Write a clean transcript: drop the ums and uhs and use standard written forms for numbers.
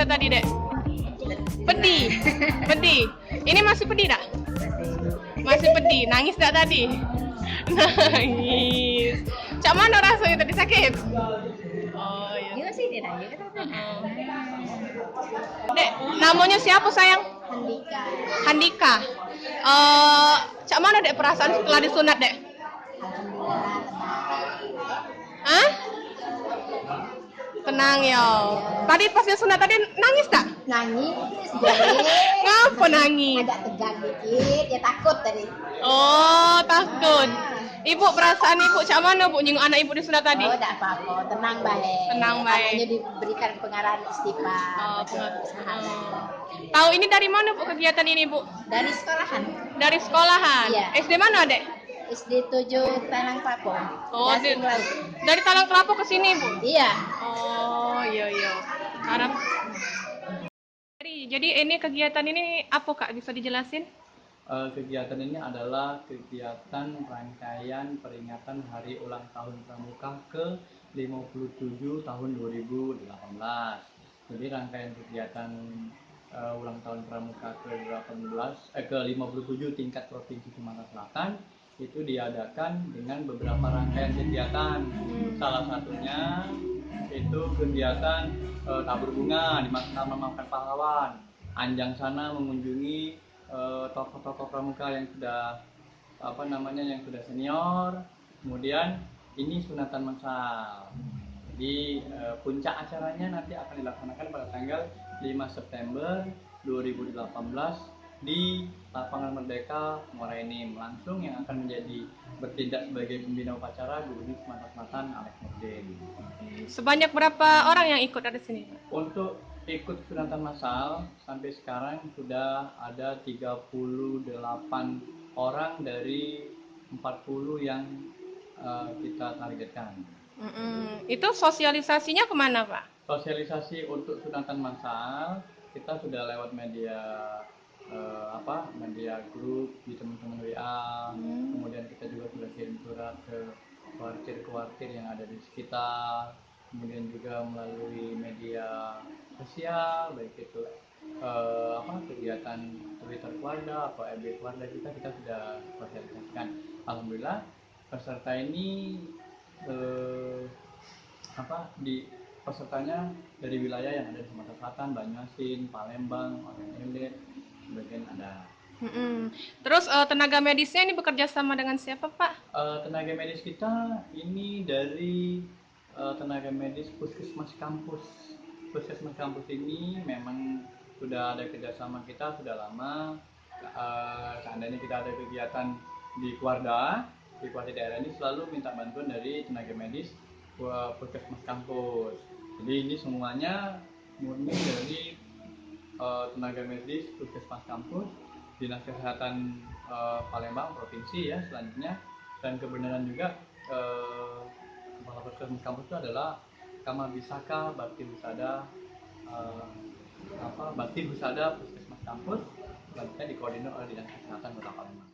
tadi, Dek? Pedih. Pedih. Ini masih pedih, Dak? Masih pedih. Nangis dak tadi? Nangis. Cak mana rasanya tadi sakit? Oh, iya. Juga sih dia nanya kan. Dek, namanya siapa sayang? Handika. Handika. Cak mana Dek perasaan setelah disunat, Dek? Alhamdulillah tenang. Hah? Tenang ya. Tadi pas disunat tadi nangis tak? Nangis jadi Ngapa nangis? agak tegang dikit, ya takut tadi. Oh, takut. Ibu perasaan ibu cak mana bu nyenguk anak ibu disunat tadi? Oh, tidak apa-apa, tenang baik. Tenang baik. Anaknya diberikan pengarahan istighfar, Oh, baca sahadat. Tahu ini dari mana bu kegiatan ini bu? Dari sekolahan, Dari sekolahan. Iya. SD mana Dek? SD 7 Tanang Papo. Oh, Gasing Laut. dari Talang Kelapa ke sini bu? Iya. Oh, iya iya. Harap. Jadi ini kegiatan ini apa kak? Bisa dijelasin? Kegiatan ini adalah kegiatan rangkaian peringatan Hari Ulang Tahun Pramuka ke-57 tahun 2018. Jadi rangkaian kegiatan ulang tahun Pramuka ke-57 tingkat Provinsi Sumatera Selatan itu diadakan dengan beberapa rangkaian kegiatan. Salah satunya itu kegiatan tabur bunga di Taman Makam Pahlawan. Anjang sana mengunjungi tokoh-tokoh pramuka yang sudah yang sudah senior. Kemudian ini sunatan massal. Jadi puncak acaranya nanti akan dilaksanakan pada tanggal 5 September 2018 di Lapangan Merdeka Muara Enim. Langsung yang akan menjadi bertindak sebagai pembina upacara Gubernur Sumatera Selatan Alex Nurdin. Sebanyak berapa orang yang ikut dari sini? Untuk ikut sunatan massal sampai sekarang sudah ada 38 orang dari 40 yang kita targetkan. Itu sosialisasinya kemana Pak? Sosialisasi untuk sunatan massal kita sudah lewat media media grup di teman-teman WA. Kemudian kita juga sudah kirim surat ke kuartir-kuartir yang ada di sekitar. Kemudian juga melalui media sosial, baik itu kegiatan Twitter keluarga atau FB keluarga kita sudah sosialisasikan. Alhamdulillah peserta ini pesertanya dari wilayah yang ada di Sumatera Selatan, Banyuasin, Palembang, Orange Inlet, sebagian ada. Terus tenaga medisnya ini bekerja sama dengan siapa Pak? Tenaga medis kita ini dari tenaga medis Puskesmas Kampus. Puskesmas Kampus ini memang sudah ada kerjasama kita sudah lama. Seandainya kita ada kegiatan di Kuarda, di kuartir daerah ini selalu minta bantuan dari tenaga medis Puskesmas Kampus. Jadi ini semuanya murni dari tenaga medis Puskesmas Kampus, Dinas Kesehatan Palembang Provinsi ya selanjutnya, dan kebenaran juga kepala Puskesmas Kampus itu adalah Kamabisaka Bakti Husada Bakti Husada Puskesmas Kampus, selanjutnya dikoordinir oleh Dinas Kesehatan Kota Palembang.